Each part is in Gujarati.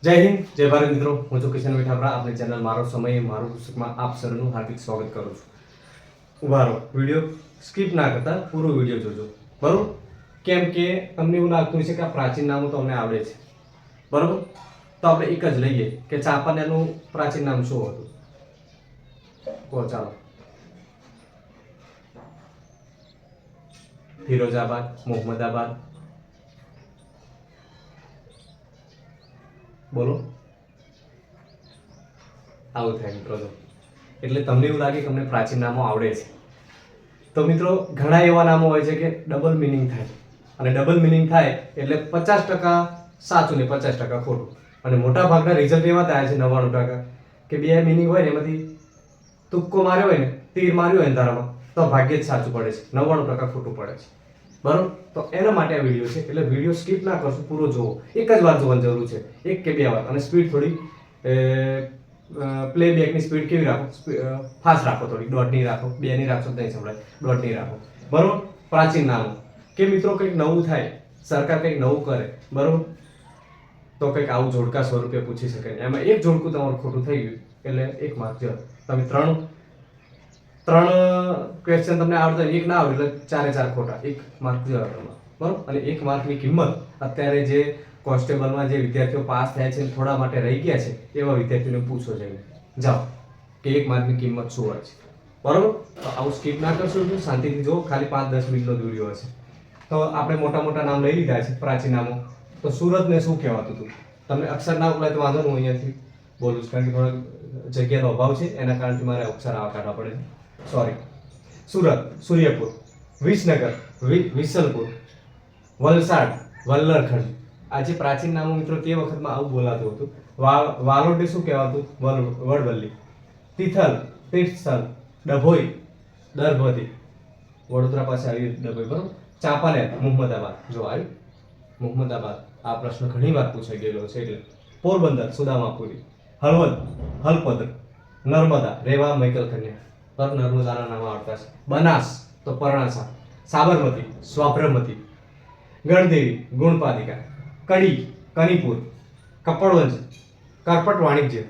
જય હિન્દ, જય ભારત મિત્રો. હું છું કિશન મીઠાપરા. આપણી ચેનલ મારો સમય મારું પુસ્તકમાં આપ સૌનું હાર્દિક સ્વાગત કરું છું. ઉભા રહો, વિડીયો સ્કીપ ના કરતા પૂરો વિડીયો જોજો, બરોબર? કેમ કે તમને એવું લાગતું છે કે આ પ્રાચીન નામો તો અમને આવડે છે, બરોબર? તો આપણે એક જ લઈએ કે ચાંપાનેરનું પ્રાચીન નામ શું હતું? કહો ચાલો. ફિરોજાબાદ, મોહમ્મદાબાદ, બોલો. આવું થાય મિત્રો. એટલે તમને એવું લાગે કે અમને પ્રાચીન નામો આવડે છે, તો મિત્રો ઘણા એવા નામો હોય છે કે ડબલ મિનિંગ થાય, અને ડબલ મિનિંગ થાય એટલે 50% સાચું ને 50% ખોટું. અને મોટા ભાગના રિઝલ્ટ એવા થાય છે 99% કે બે મિનિંગ હોય ને એમાંથી તુક્કો માર્યો હોય ને, તીર માર્યો હોય ને ધારામાં, તો ભાગ્યે જ સાચું પડે છે, 99% ખોટું પડે છે, બરોબર? તો એના માટે આ વિડીયો છે, એટલે વિડીયો સ્કીપ ના કરશો, પૂરો જોવો. એક જ વાર જોવાની જરૂર છે, એક કે બે વાર. અને સ્પીડ થોડી પ્લેબેકની સ્પીડ કેવી રાખો? ફાસ્ટ રાખો, થોડી દોઢની રાખો, બેની રાખશો નહીં સંભળાય, દોઢની રાખો, બરોબર? પ્રાચીન નામો કે મિત્રો કંઈક નવું થાય, સરકાર કંઈક નવું કરે, બરોબર, તો કંઈક આવું જોડકા સ્વરૂપે પૂછી શકે. એમાં એક જોડકું તમારું ખોટું થઈ ગયું એટલે 1 માર્ક જ. તમે ત્રણ ક્વેશ્ચન તમને આવડતા, એક ના આવડે એટલે 4 ખોટા, 1 માર્ક જ, બરોબર? અને 1 માર્કની કિંમત અત્યારે જે કોન્સ્ટેબલમાં જે વિદ્યાર્થીઓ પાસ થયા છે થોડા માટે રહી ગયા છે એવા વિદ્યાર્થીઓને પૂછો જઈને, જાઓ, કે 1 માર્કની કિંમત શું હોય છે, બરોબર? તો આવું સ્કીપ ના કરશો, શાંતિથી જો. ખાલી 5-10 મિનિટનો વિડીયો હશે. તો આપણે મોટા મોટા નામ લઈ લીધા છે, પ્રાચીન નામો. તો સુરતને શું કહેવાતું હતું? તમને અક્ષર ના બોલાય તો વાંધો નહીં, હું અહીંયાથી બોલું છું, કારણ કે થોડો જગ્યાનો અભાવ છે, એના કારણથી મારે અક્ષર આવા કાઢવા પડે છે, સોરી. સુરત, સૂર્યપુર. વિસનગર, વિસલપુર. વલસાડ, વલ્લરખંડ. આ જે પ્રાચીન નામો મિત્રો તે વખતમાં આવું બોલાતું હતું. વાલોડને શું કહેવાતું? વડવલ્લી. તિથલ, તીર્થસ્થળ. ડભોઈ, દરભદી. વડોદરા પાસે આવી ડભોઈ, બરોબર? ચાંપાનેર, મોહમ્મદાબાદ. જો આવ્યું મોહમ્મદાબાદ. આ પ્રશ્ન ઘણી વાર પૂછાઈ ગયેલો છે એટલે. પોરબંદર, સુદામાપુરી. હળવદ, હલપદ્ર. નર્મદા, રેવા, મૈકલ કન્યા. પર નર્મદાના નામ આવતા છે. બનાસ તો પરણાસા. સાબરમતી, સ્વાભ્રમતી. ગણદેવી, ગુણપાદિકા. કડી, કનીપુર. કપડવંજ, કરપટ વાણિજ્ય.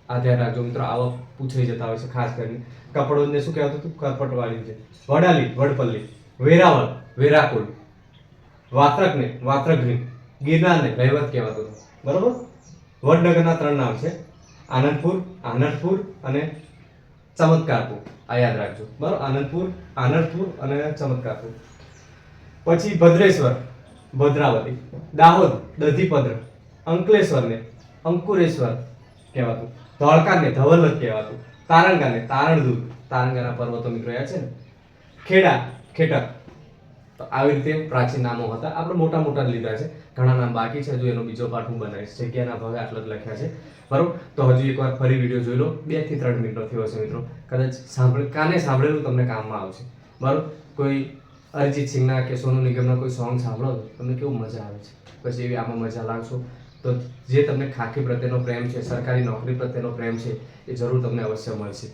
આ ધ્યાન રાખજો મિત્રો, આવા પૂછાઈ જતા હોય છે ખાસ કરીને. કપડવંજને શું કહેવાતું હતું? કરપટ વાણિજ્ય. વડાલી, વડપલ્લી. વેરાવળ, વેરાકુળ. વાત્રકને વાત્રકગ્રી. ગિરનારને રૈવત કહેવાતું હતું, બરોબર? વડનગરના 3 નામ છે: આનંદપુર, આનંદપુર અને ચમત્કારપુર. આ યાદ રાખજો, બરોબર? આનંદપુર અને ચમત્કારપુર. પછી ભદ્રેશ્વર, ભદ્રાવતી. દાહોદ, દધીપદ્ર. અંકલેશ્વરને અંકુરેશ્વર કહેવાતું. ધોળકાને ધવલત કહેવાતું. તારંગાને તારણદૂત. તારંગાના પર્વતો મિત્રો યાદ છે ને? ખેડા, ખેટક. તો આવી રીતે પ્રાચીન નામો હતા. આપણે મોટા મોટા લીધા છે, ઘણા નામ બાકી છે, હજુ એનો બીજો પાઠ હું બનાવીશ. જગ્યાના ભાગે આટલા જ લખ્યા છે, બરોબર? તો હજુ એકવાર ફરી વિડીયો જોઈ લો. 2 થી 3 મિનિટનો થયો હશે મિત્રો, કદાચ કાને સાંભળેલું તમને કામમાં આવશે, બરોબર? કોઈ અરિજીત સિંહના કે સોનુ નિગમના કોઈ સોંગ સાંભળો તો તમને કેવું મજા આવે છે, પછી એવી આમાં મજા લાગશો. તો જે તમને ખાખી પ્રત્યેનો પ્રેમ છે, સરકારી નોકરી પ્રત્યેનો પ્રેમ છે, એ જરૂર તમને અવશ્ય મળશે,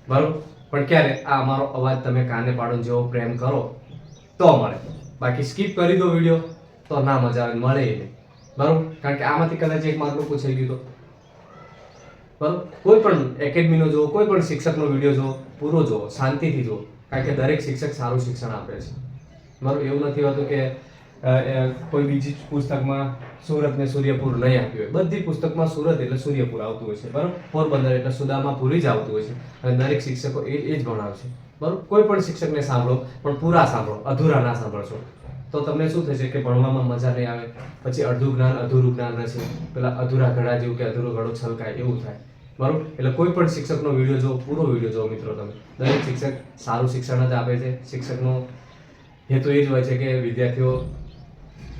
બરોબર? પણ ક્યારે? આ અમારો અવાજ તમે કાને પાડો જેવો પ્રેમ કરો તો મળે. બાકી સ્કીપ કરી દો વિડીયો તો ના મજા આવે, મળે નહીં, બરોબર? કારણ કે આમાંથી કદાચ 1 માર્કનું પૂછાઈ ગયું તો, બરોબર? કોઈ પણ એકેડમીનો જુઓ, કોઈ પણ શિક્ષકનો વિડીયો જુઓ, પૂરો જુઓ, શાંતિથી જુઓ, કારણ કે દરેક શિક્ષક સારું શિક્ષણ આપે છે, બરોબર? એવું નથી હોતું કે કોઈ બીજી પુસ્તકમાં સુરત ને સૂર્યપુર નહીં આપ્યું હોય. બધી પુસ્તકમાં સુરત એટલે સૂર્યપુર આવતું હોય છે, બરોબર? પોરબંદર એટલે સુદામાપુરી જ આવતું હોય છે, અને દરેક શિક્ષકો એ જ ભણાવશે, બરોબર? કોઈ પણ શિક્ષકને સાંભળો, પણ પૂરા સાંભળો, અધૂરા ના સાંભળશો તો તમને શું થશે કે ભણવામાં મજા નહીં આવે, પછી અડધું જ્ઞાન અધૂરું જ્ઞાન રહેશે, પેલા અધૂરા ઘડા જેવું કે અધૂરો ઘડો છલકાય એવું થાય, બરોબર? એટલે કોઈ પણ શિક્ષકનો વિડીયો જો, પૂરો વિડીયો જો મિત્રો તમે. દરેક શિક્ષક સારું શિક્ષણ જ આપે છે. શિક્ષકનો હેતુ એ જ હોય છે કે વિદ્યાર્થીઓ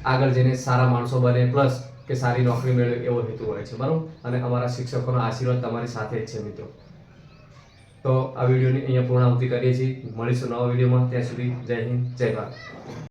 આગળ જઈને સારા માણસો બને, પ્લસ કે સારી નોકરી મેળવે, એવો હેતુ હોય છે, બરોબર? અને અમારા શિક્ષકોનો આશીર્વાદ તમારી સાથે જ છે મિત્રો. તો આ વિડીયોની અહીંયા પૂર્ણાહુતિ કરીએ છીએ. મળીશું નવા વિડીયોમાં. ત્યાં સુધી જય હિન્દ, જય ભારત.